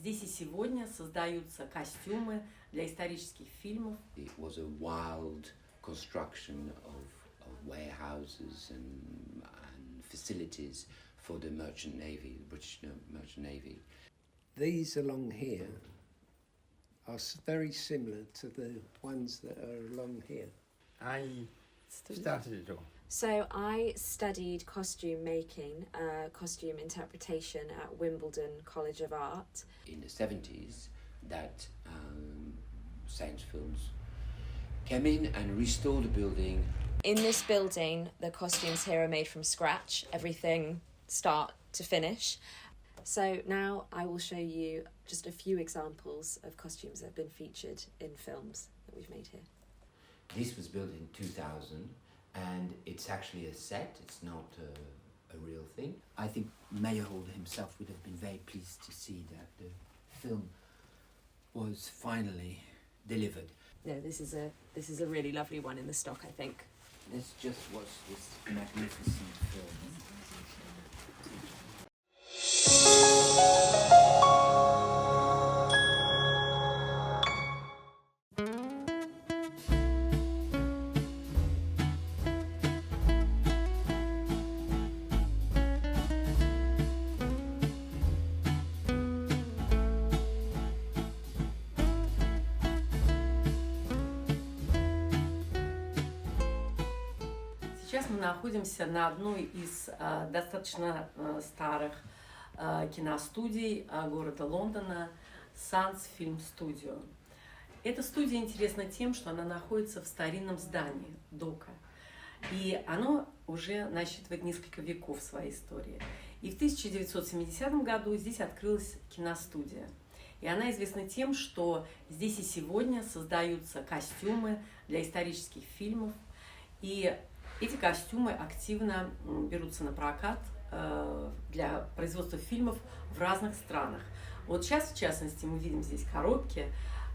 Здесь и сегодня создаются костюмы для исторических фильмов. It was a wild construction of warehouses and facilities for the merchant navy, the British merchant navay. These along here are very similar to the ones that are along here. I started it all. So I studied costume making, costume interpretation at Wimbledon College of Art. In the 70s, that science films came in and restored the building. In this building, the costumes here are made from scratch, everything start to finish. So now I will show you just a few examples of costumes that have been featured in films that we've made here. This was built in 2000, and it's actually a set, it's not a real thing. I think Meyerhold himself would have been very pleased to see that the film was finally delivered. No, this is a really lovely one in the stock, I think. This just was this magnificent film. Сейчас мы находимся на одной из достаточно старых киностудий города Лондона, Мосфильм студию. Эта студия интересна тем, что она находится в старинном здании, дока. И оно уже насчитывает несколько веков своей истории. И в 1970 году здесь открылась киностудия. И она известна тем, что здесь и сегодня создаются костюмы для исторических фильмов. И эти костюмы активно берутся на прокат для производства фильмов в разных странах. Вот сейчас, в частности, мы видим здесь коробки,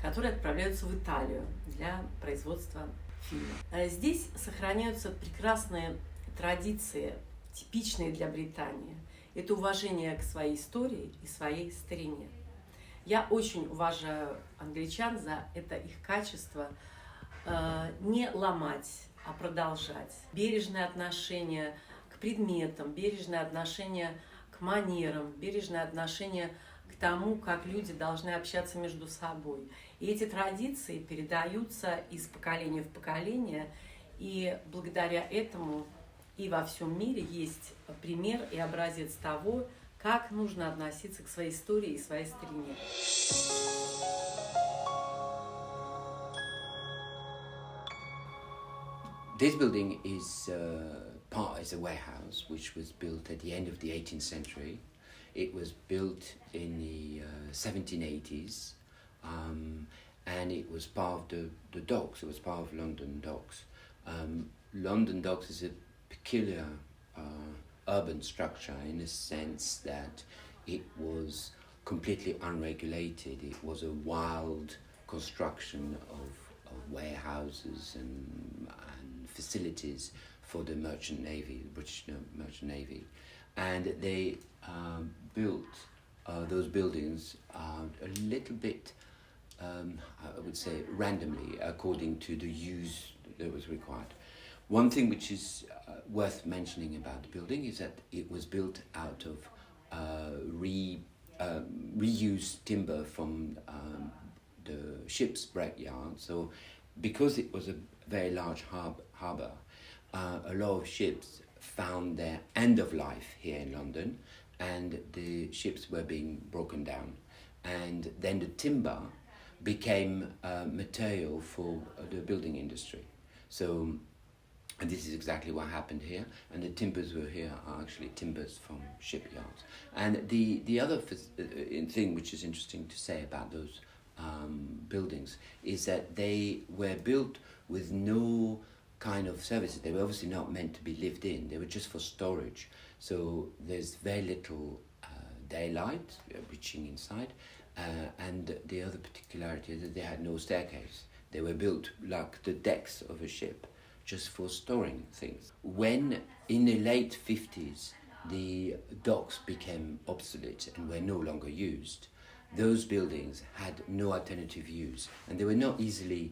которые отправляются в Италию для производства фильма. Здесь сохраняются прекрасные традиции, типичные для Британии. Это уважение к своей истории и своей старине. Я очень уважаю англичан за это их качество не ломать, а продолжать. Бережное отношение к предметам, бережное отношение к манерам, бережное отношение к тому, как люди должны общаться между собой. И эти традиции передаются из поколения в поколение, и благодаря этому и во всем мире есть пример и образец того, как нужно относиться к своей истории и своей старине. This building is a warehouse which was built at the end of the 18th century. It was built in the 1780s, and it was part of the docks. It was part of London docks. London docks is a peculiar urban structure in the sense that it was completely unregulated. It was a wild construction of warehouses and facilities for the merchant navy, the British merchant navy, and they built those buildings a little bit, I would say, randomly according to the use that was required. One thing which is worth mentioning about the building is that it was built out of reused timber from the ship's wreck yard. So because it was a very large harbour, a lot of ships found their end of life here in London, and the ships were being broken down. And then the timber became material for the building industry. So, and this is exactly what happened here, and the timbers were here are actually timbers from shipyards. And the other thing which is interesting to say about those buildings is that they were built with no kind of services. They were obviously not meant to be lived in. They were just for storage. So there's very little daylight reaching inside. And the other particularity is that they had no staircase. They were built like the decks of a ship, just for storing things. When in the late 50s the docks became obsolete and were no longer used, those buildings had no alternative use, and they were not easily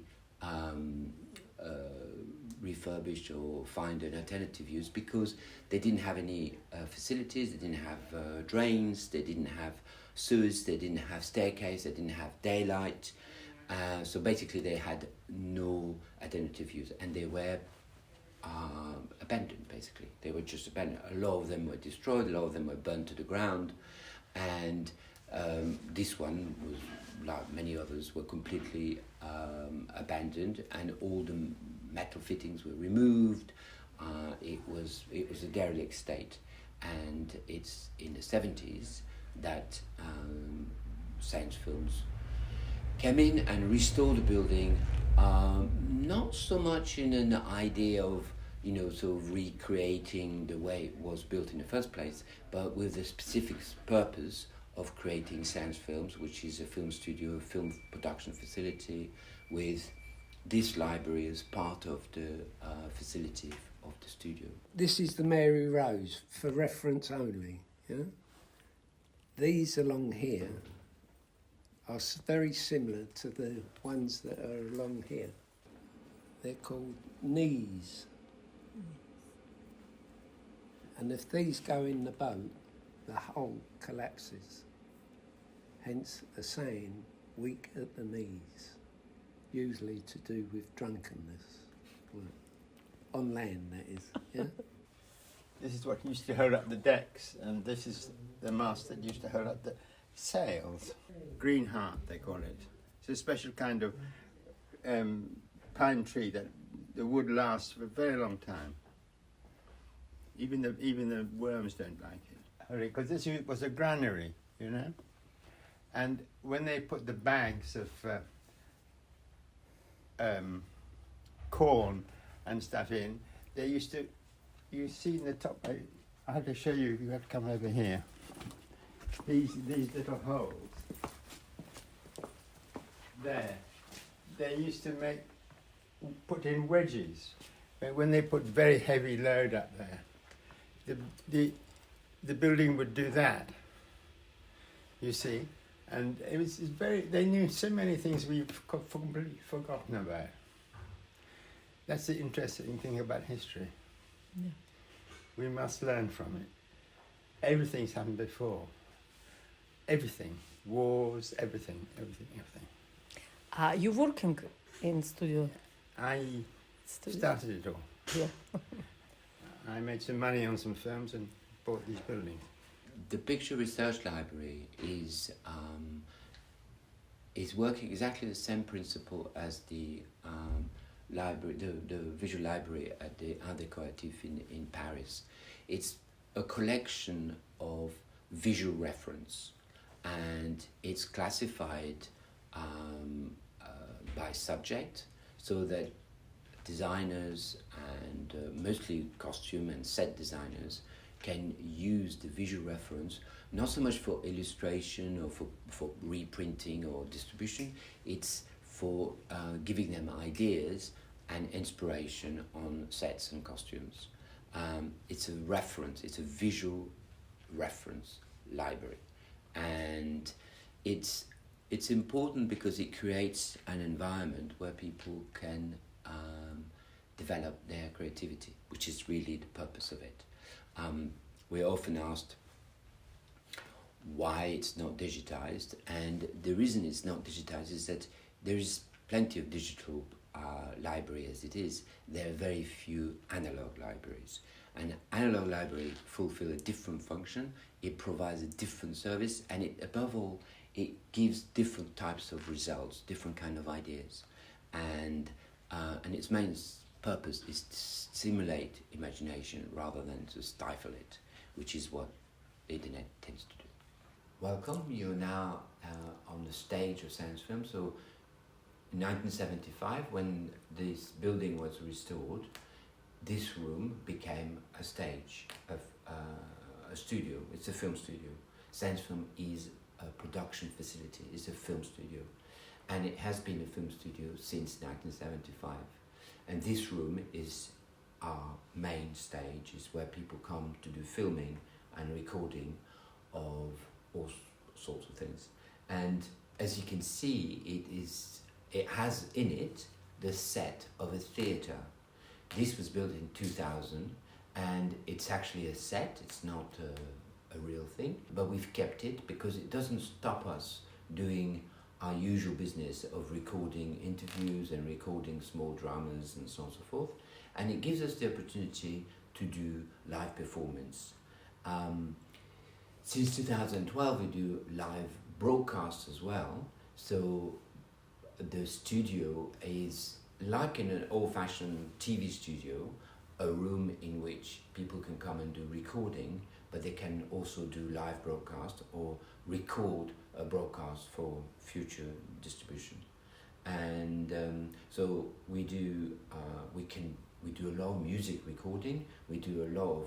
refurbished or find an alternative use because they didn't have any facilities, they didn't have drains, they didn't have sewers, they didn't have staircase, they didn't have daylight. So basically they had no alternative use, and they were abandoned. Basically they were just abandoned. A lot of them were destroyed, a lot of them were burned to the ground, and this one was, like many others, were completely abandoned, and all the metal fittings were removed. It was a derelict state, and it's in the 70s that science films came in and restored the building, not so much in an idea of, you know, sort of recreating the way it was built in the first place, but with the specific purpose of creating science films, which is a film studio, a film production facility, with this library as part of the facility of the studio. This is the Mary Rose, for reference only. Yeah? These along here are very similar to the ones that are along here. They're called knees. And if these go in the boat, the hull collapses. Hence the saying, weak at the knees, usually to do with drunkenness. Well, on land, that is. Yeah? This is what used to hold up the decks, and this is the mast that used to hold up the sails. Green heart, they call it. It's a special kind of pine tree that the wood lasts for a very long time. Even the worms don't like it. Because this was a granary, you know? And when they put the bags of corn and stuff in, they used to, you see in the top, I have to show you, you have to come over here. These little holes, there, they used to put in wedges. When they put very heavy load up there, the building would do that, you see. And it's very, they knew so many things we've completely forgotten about. That's the interesting thing about history. Yeah. We must learn from it. Everything's happened before. Everything. Wars, everything. You working in studio? I started it all. Yeah. I made some money on some films and bought these buildings. The Picture Research Library is working exactly the same principle as the library, the visual library at the Art Décoratif in Paris. It's a collection of visual reference, and it's classified by subject, so that designers and mostly costume and set designers can use the visual reference not so much for illustration or for reprinting or distribution. It's for giving them ideas and inspiration on sets and costumes. It's a reference, it's a visual reference library, and it's important because it creates an environment where people can develop their creativity, which is really the purpose of it. We're often asked why it's not digitized, and the reason it's not digitized is that there is plenty of digital library as it is. There are very few analog libraries. An analog library fulfills a different function, it provides a different service, and above all, it gives different types of results, different kind of ideas. And its main purpose is to stimulate imagination rather than to stifle it, which is what the internet tends to do. Welcome, you're now on the stage of science film. So in 1975, when this building was restored, this room became a stage of a studio. It's a film studio. Science film is a production facility, it's a film studio. And it has been a film studio since 1975. And this room is our main stage, is where people come to do filming and recording of all sorts of things. And as you can see, it has in it the set of a theatre. This was built in 2000, and it's actually a set, it's not a real thing, but we've kept it because it doesn't stop us doing our usual business of recording interviews and recording small dramas and so on and so forth, and it gives us the opportunity to do live performance. Since 2012 we do live broadcasts as well, so the studio is like in an old-fashioned TV studio, a room in which people can come and do recording, but they can also do live broadcast or record a broadcast for future distribution. And so we do a lot of music recording, we do a lot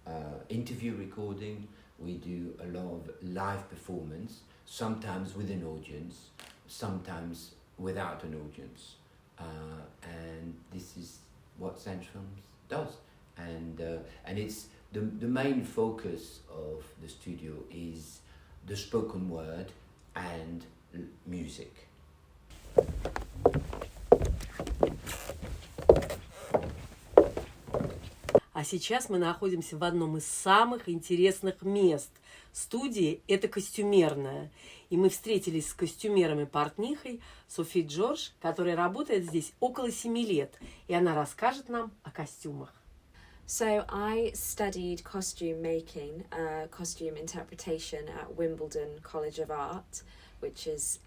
of interview recording, we do a lot of live performance, sometimes with an audience, sometimes without an audience. And this is what Centre Films does. And it's the main focus of the studio is the spoken word and music. А сейчас мы находимся в одном из самых интересных мест студии. Это костюмерная. И мы встретились с костюмером-портнихой Софи Джордж, которая работает здесь около 7 лет. И она расскажет нам о костюмах. So I studied costume making, costume interpretation at Wimbledon College of Art, which is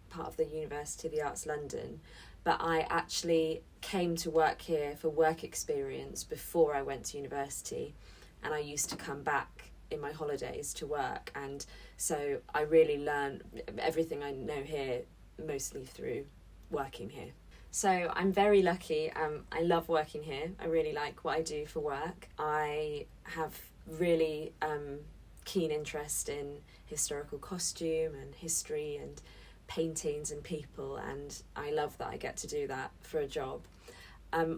part of the University of the Arts London. But I actually came to work here for work experience before I went to university, and I used to come back in my holidays to work, and so I really learned everything I know here mostly through working here. So I'm very lucky. I love working here. I really like what I do for work. I have really keen interest in historical costume and history and paintings and people, and I love that I get to do that for a job.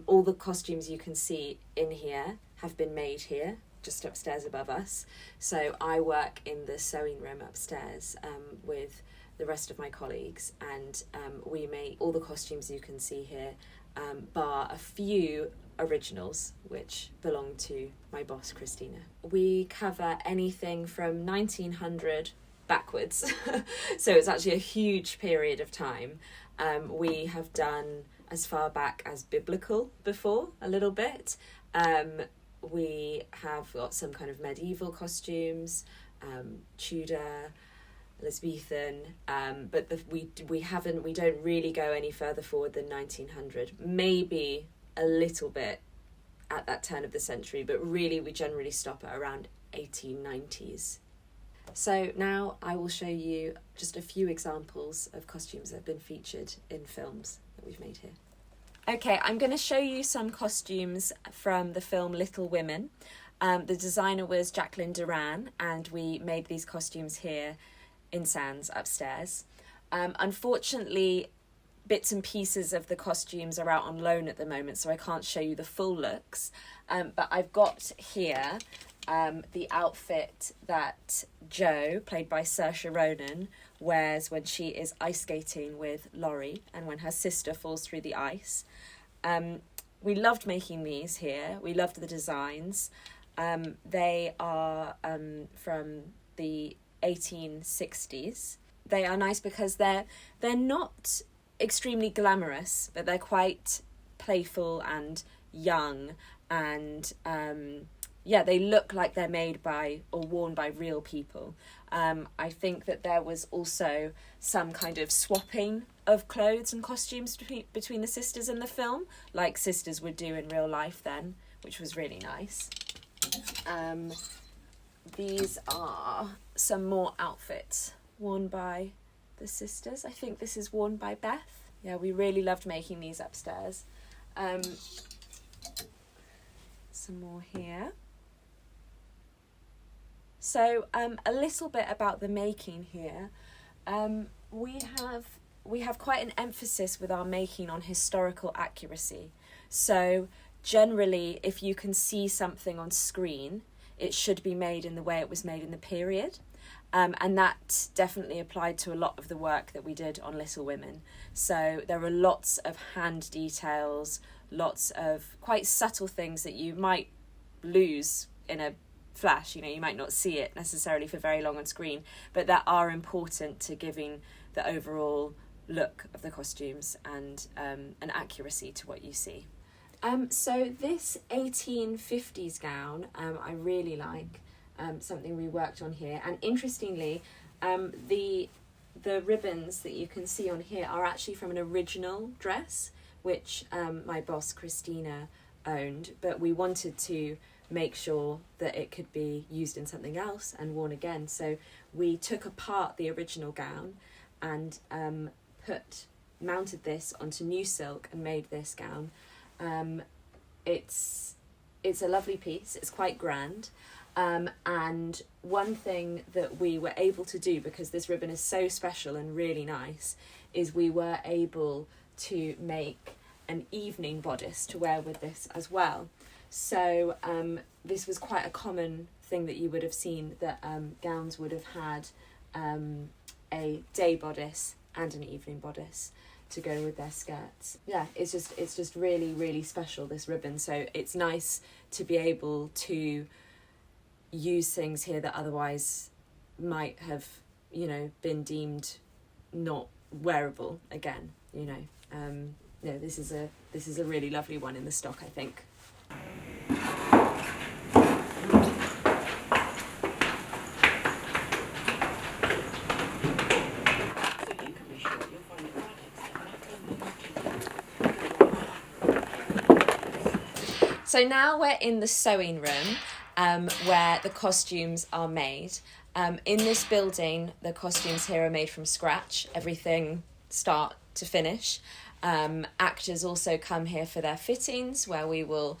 All the costumes you can see in here have been made here, just upstairs above us. So I work in the sewing room upstairs with the rest of my colleagues, and we make all the costumes you can see here, bar a few originals which belong to my boss Christina. We cover anything from 1900 backwards, so it's actually a huge period of time. We have done as far back as biblical before, a little bit. We have got some kind of medieval costumes, Tudor, Elizabethan, but we don't really go any further forward than 1900. Maybe a little bit at that turn of the century, but really we generally stop at around 1890s. So now I will show you just a few examples of costumes that have been featured in films that we've made here. Okay, I'm going to show you some costumes from the film Little Women. The designer was Jacqueline Duran, and we made these costumes here in Sands upstairs. Unfortunately, bits and pieces of the costumes are out on loan at the moment, so I can't show you the full looks. But I've got here the outfit that Jo, played by Saoirse Ronan, wears when she is ice skating with Laurie and when her sister falls through the ice. We loved making these here. We loved the designs. They are from the 1860s. They are nice because they're not extremely glamorous, but they're quite playful and young, and they look like they're made by or worn by real people. I think that there was also some kind of swapping of clothes and costumes between the sisters in the film, like sisters would do in real life then, which was really nice. These are some more outfits worn by the sisters. I think this is worn by Beth. Yeah, we really loved making these upstairs. Some more here. So a little bit about the making here. We have quite an emphasis with our making on historical accuracy. So generally, if you can see something on screen, it should be made in the way it was made in the period. And that definitely applied to a lot of the work that we did on Little Women. So there were lots of hand details, lots of quite subtle things that you might lose in a flash. You know, you might not see it necessarily for very long on screen, but that are important to giving the overall look of the costumes and an accuracy to what you see. So this 1850s gown I really like. Something we worked on here, and interestingly the ribbons that you can see on here are actually from an original dress which my boss Christina owned, but we wanted to make sure that it could be used in something else and worn again, so we took apart the original gown and mounted this onto new silk and made this gown. It's a lovely piece, it's quite grand. And one thing that we were able to do, because this ribbon is so special and really nice, is we were able to make an evening bodice to wear with this as well. So this was quite a common thing that you would have seen, that gowns would have had a day bodice and an evening bodice to go with their skirts. Yeah, it's just really, really special, this ribbon. So it's nice to be able to use things here that otherwise might have, you know, been deemed not wearable again, you know. This is a really lovely one in the stock, I think. So now we're in the sewing room, where the costumes are made. In this building, the costumes here are made from scratch, everything start to finish. Actors also come here for their fittings, where we will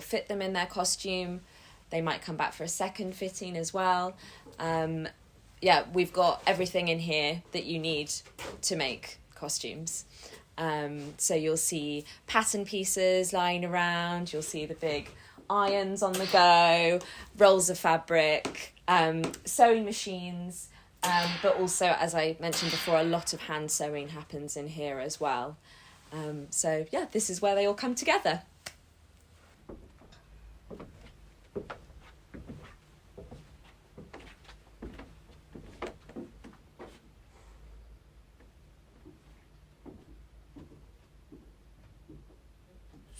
fit them in their costume. They might come back for a second fitting as well. We've got everything in here that you need to make costumes. So you'll see pattern pieces lying around, you'll see the big irons on the go, rolls of fabric, sewing machines, but also, as I mentioned before, a lot of hand sewing happens in here as well. This is where they all come together.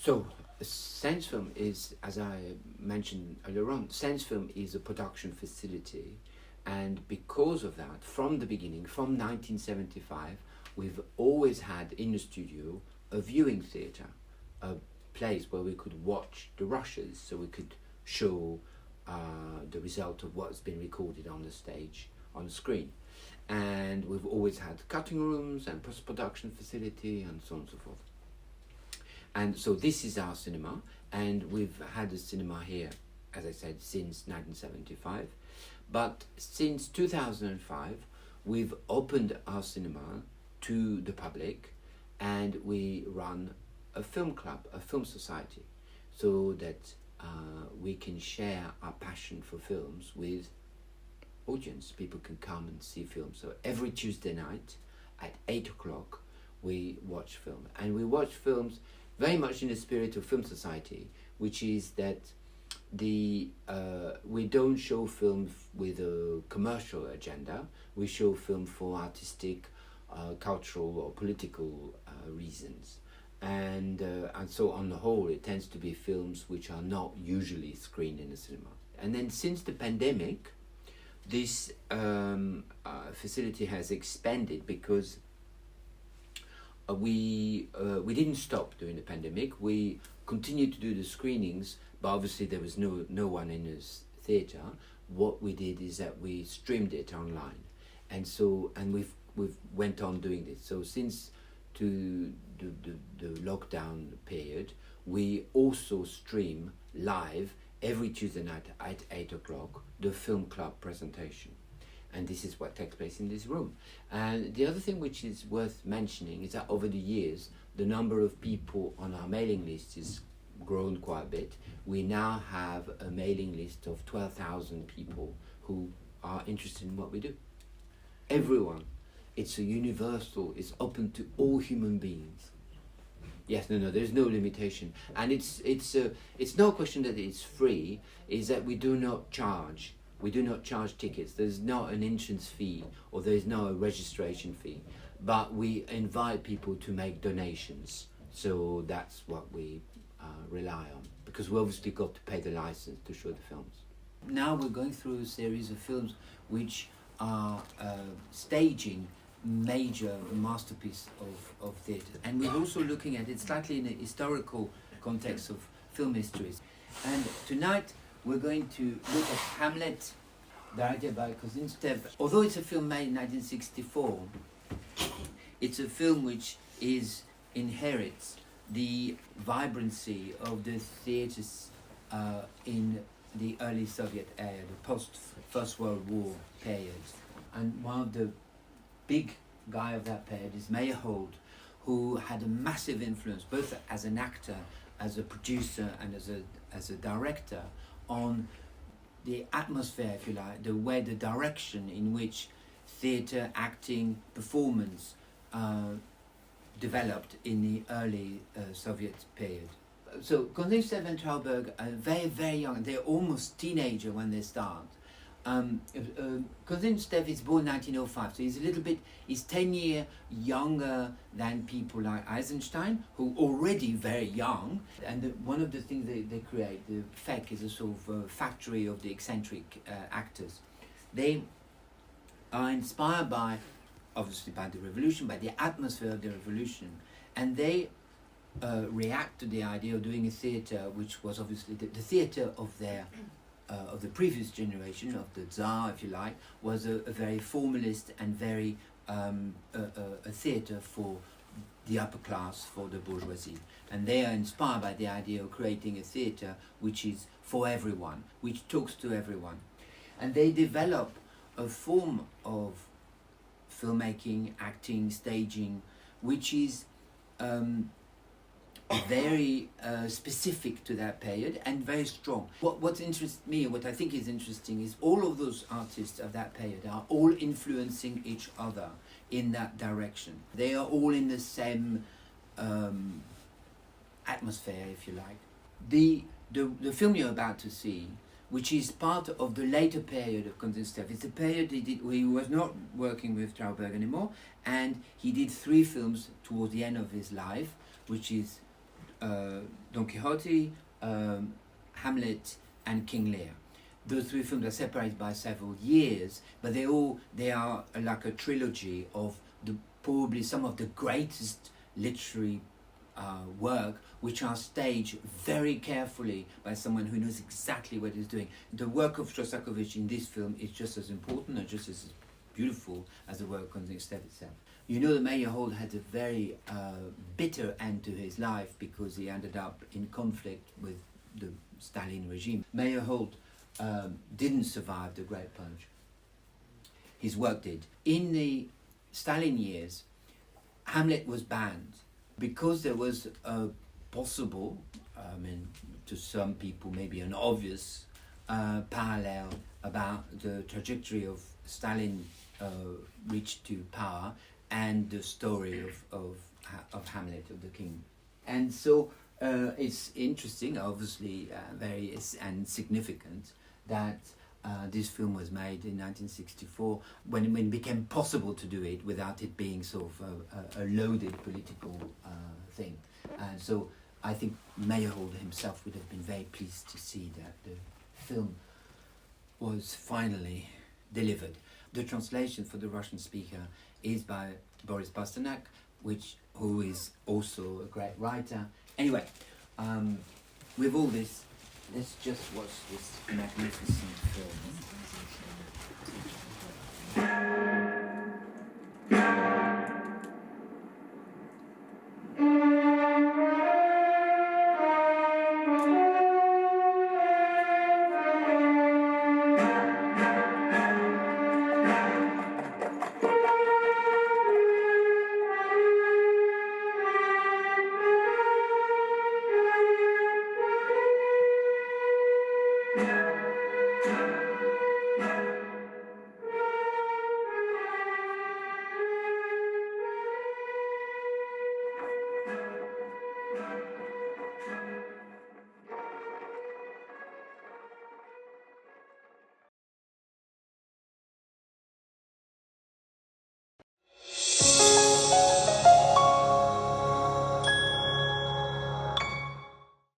So, Film is, as I mentioned earlier on, Film is a production facility, and because of that, from the beginning, from 1975, we've always had in the studio a viewing theatre, a place where we could watch the rushes, so we could show the result of what's been recorded on the stage, on the screen. And we've always had cutting rooms and post-production facility and so on and so forth. And so this is our cinema, and we've had a cinema here, as I said, since 1975. But since 2005, we've opened our cinema to the public, and we run a film club, a film society, so that we can share our passion for films with audience. People can come and see films. So every Tuesday night at 8 o'clock, we watch film. And we watch films very much in the spirit of film society, which is that we don't show film with a commercial agenda. We show film for artistic, cultural or political reasons. And so on the whole, it tends to be films which are not usually screened in the cinema. And then since the pandemic, this facility has expanded, because we didn't stop during the pandemic. We continued to do the screenings, but obviously there was no one in the theatre. What we did is that we streamed it online, and we've went on doing this. So since the lockdown period, we also stream live every Tuesday night at 8 o'clock the film club presentation. And this is what takes place in this room. And the other thing which is worth mentioning is that over the years, the number of people on our mailing list is grown quite a bit. We now have a mailing list of 12,000 people who are interested in what we do. Everyone. It's a universal, it's open to all human beings. Yes, no, there's no limitation. And it's no question that it's free, is that we do not charge. We do not charge tickets. There's not an entrance fee or there's no registration fee. But we invite people to make donations. So that's what we rely on. Because we obviously got to pay the license to show the films. Now we're going through a series of films which are staging major masterpiece of theatre, and we're also looking at it slightly in a historical context of film histories. And tonight we're going to look at Hamlet, directed by Kosinstev. Although it's a film made in 1964, it's a film which inherits the vibrancy of the theatres in the early Soviet era, the post-First World War period. And one of the big guy of that period is Meyerhold, who had a massive influence, both as an actor, as a producer, and as a director, on the atmosphere, if you like, the direction in which theatre, acting, performance developed in the early Soviet period. So Kosinstev and Trauberg are very, very young. They're almost teenager when they start. Kosinstev is born 1905, so he's 10 years younger than people like Eisenstein, who already very young. And one of the things they create, the FEC, is a sort of factory of the eccentric actors. They are inspired obviously by the revolution, by the atmosphere of the revolution, and they react to the idea of doing a theatre which was obviously the theatre of the previous generation, of the Tsar, if you like, was a very formalist and very a theatre for the upper class, for the bourgeoisie. And they are inspired by the idea of creating a theatre which is for everyone, which talks to everyone. And they develop a form of filmmaking, acting, staging, which is very specific to that period and very strong. What interests me, what I think is interesting, is all of those artists of that period are all influencing each other in that direction. They are all in the same atmosphere, if you like. The film you're about to see, which is part of the later period of Kosinstev, it's a period where he was not working with Trauberg anymore, and he did 3 films towards the end of his life, which is Don Quixote, Hamlet, and King Lear. Those 3 films are separated by several years, but they are like a trilogy of probably some of the greatest literary work, which are staged very carefully by someone who knows exactly what he's doing. The work of Shostakovich in this film is just as important and just as beautiful as the work of Kosinstev itself. You know that Meyerhold had a very bitter end to his life because he ended up in conflict with the Stalin regime. Meyerhold didn't survive the Great Purge. His work did. In the Stalin years, Hamlet was banned because there was a possible, to some people maybe an obvious parallel about the trajectory of Stalin reached to power and the story of Hamlet, of the king. And so it's interesting, obviously very and significant, that this film was made in 1964 when it became possible to do it without it being sort of a loaded political thing. And so I think Meyerhold himself would have been very pleased to see that the film was finally delivered. The translation for the Russian speaker is by Boris Pasternak, who is also a great writer. Anyway, with all this, let's just watch this magnificent film.